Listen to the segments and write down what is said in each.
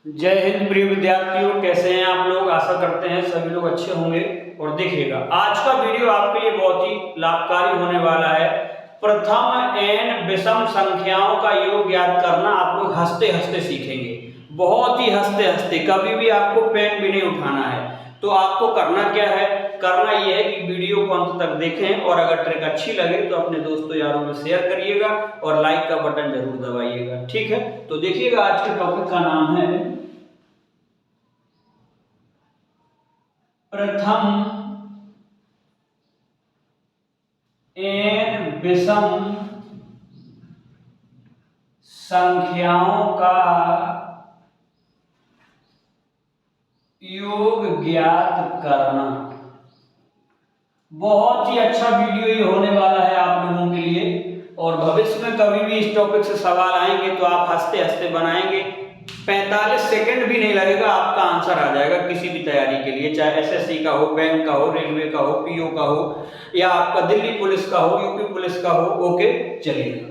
जय हिंद प्रिय विद्यार्थियों, कैसे हैं आप लोग। आशा करते हैं सभी लोग अच्छे होंगे। और देखिएगा, आज का वीडियो आपके लिए बहुत ही लाभकारी होने वाला है। प्रथम एन विषम संख्याओं का योग ज्ञात करना आप लोग हंसते हंसते सीखेंगे, बहुत ही हंसते हंसते। कभी भी आपको पेन भी नहीं उठाना है। तो आपको करना क्या है, करना यह है कि वीडियो को अंत तक देखें और अगर ट्रिक अच्छी लगे तो अपने दोस्तों यारों में शेयर करिएगा और लाइक का बटन जरूर दबाइएगा, ठीक है। तो देखिएगा, आज के टॉपिक का नाम है प्रथम एन विषम संख्याओं का योग ज्ञात करना। बहुत ही अच्छा वीडियो ये होने वाला है आप लोगों के लिए। और भविष्य में कभी भी इस टॉपिक से सवाल आएंगे तो आप हंसते हंसते बनाएंगे। 45 सेकंड भी नहीं लगेगा, आपका आंसर आ जाएगा किसी भी तैयारी के लिए, चाहे एसएससी का हो, बैंक का हो, रेलवे का हो, पीओ का हो, या आपका दिल्ली पुलिस का हो, यूपी पुलिस का हो। ओके, चलिए।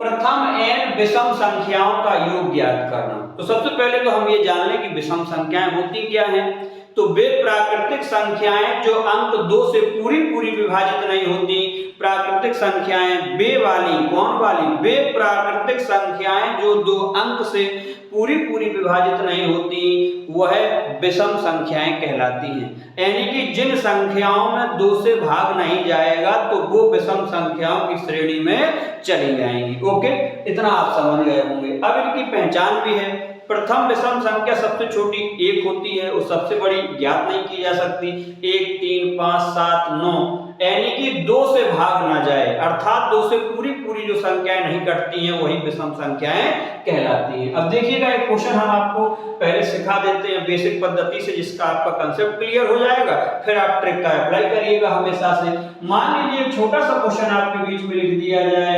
प्रथम एन विषम संख्याओं का योग ज्ञात करना। तो सबसे पहले तो हम ये जान लें कि विषम संख्याएं होती क्या हैं। तो वे प्राकृतिक संख्याएं जो अंक 2 से पूरी पूरी विभाजित नहीं होती। प्राकृतिक संख्याएं वे वाली, कौन वाली? वे प्राकृतिक संख्याएं जो 2 अंक से पूरी पूरी विभाजित नहीं होती, वह विषम संख्याएं कहलाती हैं। यानी कि जिन संख्याओं में 2 से भाग नहीं जाएगा तो वो विषम संख्याओं की श्रेणी में चली जाएंगी। ओके, इतना आप समझ गए होंगे। अब इनकी पहचान भी है। प्रथम विषम संख्या सबसे छोटी 1 होती है और सबसे बड़ी ज्ञात नहीं की जा सकती। 1, 3, 5, 7, 9, यानी कि 2 से भाग ना जाए, अर्थात 2 से पूरी पूरी जो संख्याएं नहीं कटती हैं वही विषम संख्याएं कहलाती हैं। अब देखिएगा, एक क्वेश्चन हम आपको पहले सिखा देते हैं बेसिक पद्धति से, जिसका आपका कंसेप्ट क्लियर हो जाएगा, फिर आप ट्रिक का अप्लाई करिएगा हमेशा से। मान लीजिए एक छोटा सा क्वेश्चन आपके बीच में लिख दिया जाए,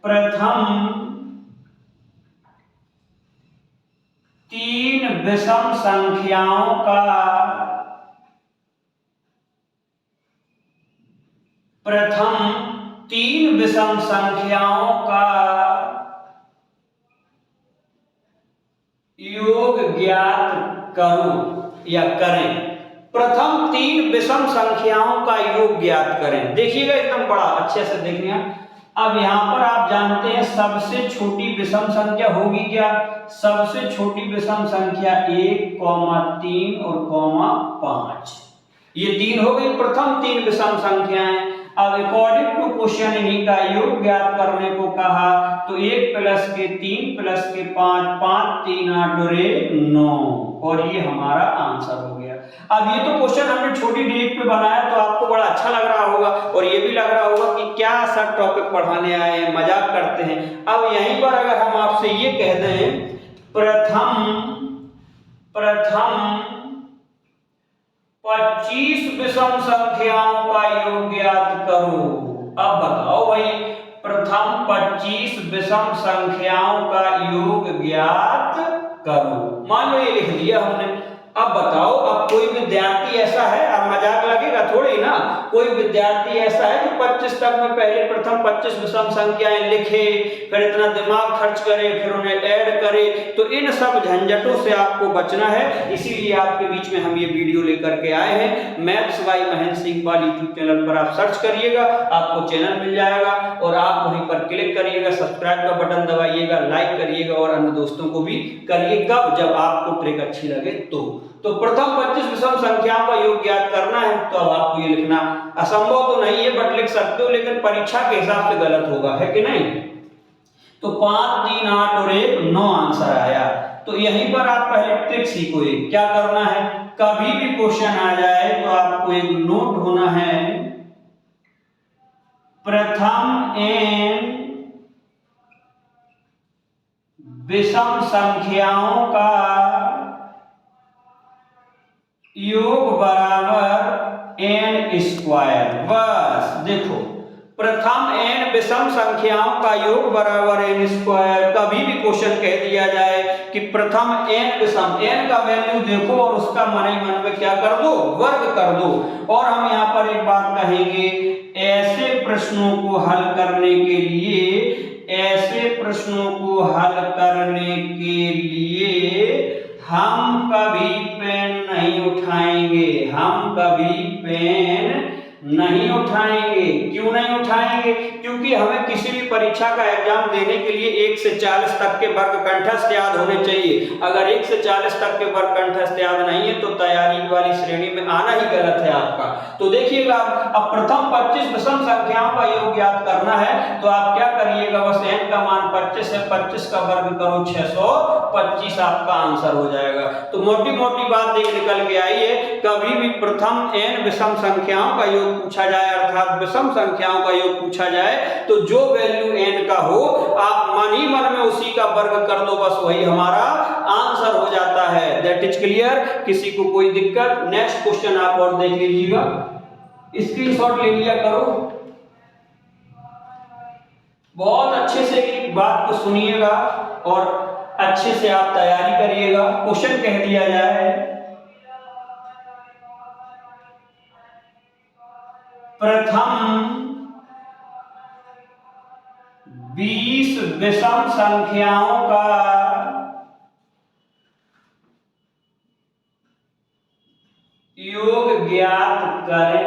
प्रथम 3 विषम संख्याओं का योग ज्ञात करो या करें। प्रथम 3 विषम संख्याओं का योग ज्ञात करें। देखिएगा, एकदम बड़ा अच्छे से देखिए। अब यहां पर आप जानते हैं सबसे छोटी विषम संख्या होगी क्या? सबसे छोटी विषम संख्या 1, 3 और 5। ये 3 हो गई प्रथम 3 विषम संख्याएं। अब अकॉर्डिंग टू क्वेश्चन इन्हीं का योग ज्ञात करने को कहा, तो 1 + के 3 + के 5, 5 3 8 और 9, और ये हमारा आंसर हो गया। अब ये तो क्वेश्चन हमने छोटी डेट पे बनाया तो आपको बड़ा अच्छा लग रहा होगा और ये भी लग रहा होगा कि क्या सर टॉपिक पढ़ाने आए हैं, मजाक करते हैं। अब यहीं पर अगर हम आपसे ये कह दें प्रथम 25 विषम संख्याओं का योग ज्ञात करो। अब बताओ भाई, प्रथम 25 विषम संख्याओं का योग ज्ञात करो। मान लो ये लिख दिया हमने। अब बताओ, अब कोई विद्यार्थी ऐसा है, अब मजाक लगेगा थोड़ी ना, कोई विद्यार्थी ऐसा है जो 25 तक में पहले प्रथम 25 विषम संख्याएं लिखे, फिर इतना दिमाग खर्च करे, फिर उन्हें ऐड करे। तो इन सब झंझटों से आपको बचना है, इसीलिए आपके बीच में हम ये वीडियो लेकर के आए हैं। Maths by Mahendra Singh Pal YouTube channel पर आप सर्च करिएगा, आपको चैनल मिल जाएगा और आप वहीं पर क्लिक करिएगा, सब्सक्राइब का बटन दबाइएगा, लाइक करिएगा और अन्य दोस्तों को भी करिए। कब? जब आपको ट्रिक अच्छी लगे तो प्रथम 25 विषम संख्याओं का योग ज्ञात करना है। तो अब आपको ये लिखना असंभव तो नहीं है, बट लिख सकते हो, लेकिन परीक्षा के हिसाब से गलत होगा, है कि नहीं। तो 5 3 8 और 1 9 आंसर आया। तो यहीं पर आप पहले ट्रिक सीखो। क्या करना है, कभी भी क्वेश्चन आ जाए तो आपको एक नोट होना है, प्रथम एन विषम संख्याओं का योग बराबर n²। बस देखो, प्रथम n विषम संख्याओं का योग बराबर n²। कभी भी क्वेश्चन कह दिया जाए कि प्रथम n विषम, n का वैल्यू देखो और उसका मन ही मन में क्या कर दो, वर्ग कर दो। और हम यहाँ पर एक बात कहेंगे, ऐसे प्रश्नों को हल करने के लिए हम कभी पेन नहीं उठाएंगे, हम कभी पेन नहीं उठाएंगे। क्यों नहीं उठाएंगे? क्योंकि हमें किसी भी परीक्षा का एग्जाम देने के लिए 1 से 40 तक के वर्ग कंठस्थ याद होने चाहिए। अगर 1 से 40 तक के वर्ग कंठस्थ याद नहीं है तो तैयारी वाली श्रेणी में आना ही गलत है आपका। तो देखिएगा, अब प्रथम 25 विषम संख्याओं का योग याद करना है तो आप क्या करिएगा, बस n का मान 25 है, 25 का वर्ग करो 625, आपका आंसर हो जाएगा। तो मोटी मोटी बात देख निकल के आई है, कभी भी प्रथम n विषम संख्याओं का योग पूछा जाए, अर्थात विषम संख्याओं का योग पूछा जाए, तो जो वैल्यू n का हो आप मन ही मन में उसी का वर्ग कर दो, बस वही हमारा आंसर हो जाता है। That is clear? किसी को कोई दिक्कत? नेक्स्ट क्वेश्चन आप और देख लीजिएगा, स्क्रीनशॉट ले लिया करो, बहुत अच्छे से एक बात को सुनिएगा और अच्छे से आप तैयारी करिएगा। क्वेश्चन कह दिया जाए, प्रथम 20 विषम संख्याओं का योग ज्ञात करें।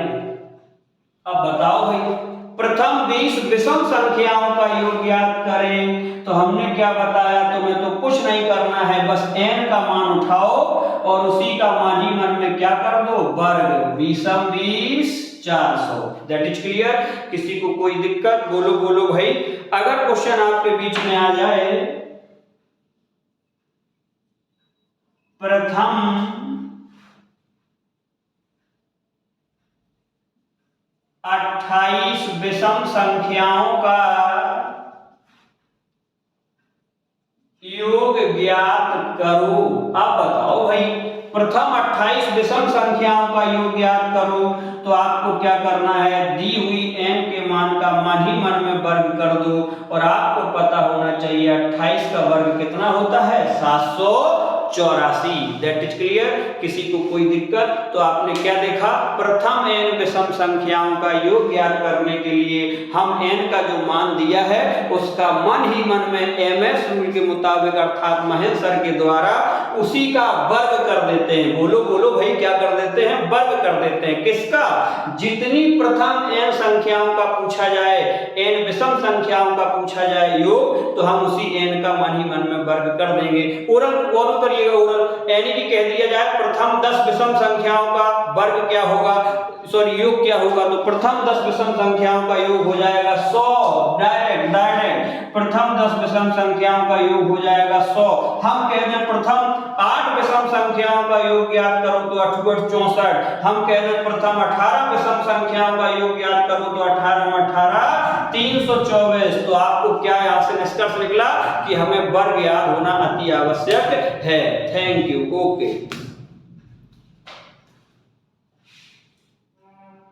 अब बताओ भाई, प्रथम 20 विषम संख्याओं का योग ज्ञात करें, तो हमने क्या बताया, तुम्हें तो कुछ नहीं करना है, बस n का मान उठाओ और उसी का मान ही मन में क्या कर दो, वर्ग। 20 20 400। That is clear? किसी को कोई दिक्कत? बोलो बोलो भाई। अगर क्वेश्चन आपके बीच में आ जाए, प्रथम 28 विषम संख्याओं का योग ज्ञात करो। अब बताओ भाई, प्रथम 28 विषम संख्याओं का योग ज्ञात करो, तो आपको क्या करना है, दी हुई n के मान का मन ही मन में वर्ग कर दो और आपको पता होना चाहिए 28 का वर्ग कितना होता है, 784। That is clear? किसी को कोई दिक्कत? तो आपने क्या देखा, प्रथम n विषम संख्याओं का योग ज्ञात करने के लिए हम n का जो मान दिया है उसका मन ही मन में ms रूल के मुताबिक अर्थात महेंद्र सर के द्वारा उसी का वर्ग कर देते हैं। बोलो बोलो भाई, क्या कर देते हैं, वर्ग कर देते हैं। किसका? जितनी प्रथम n संख्याओं का पूछा जाए, n विषम संख्याओं का पूछा जाए योग, तो हम उसी n का मन ही मन में वर्ग कर देंगे। ओरल करिएगा, ओरल यानी कि कह दिया जाए प्रथम 10 विषम संख्याओं का वर्ग क्या होगा, सॉरी योग क्या होगा, तो प्रथम 10 विषम संख्याओं का योग हो जाएगा 100। डायरेक्ट प्रथम 10 विषम संख्याओं का योग हो जाएगा 100। हम कहते हैं प्रथम 8 विषम संख्याओं का योग ज्ञात करो तो 8 64। हम कहते हैं प्रथम 18 विषम संख्याओं का योग ज्ञात करो तो 18 18 324। तो आपको क्या यहाँ से निष्कर्ष निकला कि हमें वर्ग याद होना अति आवश्यक है। Thank you. ओके।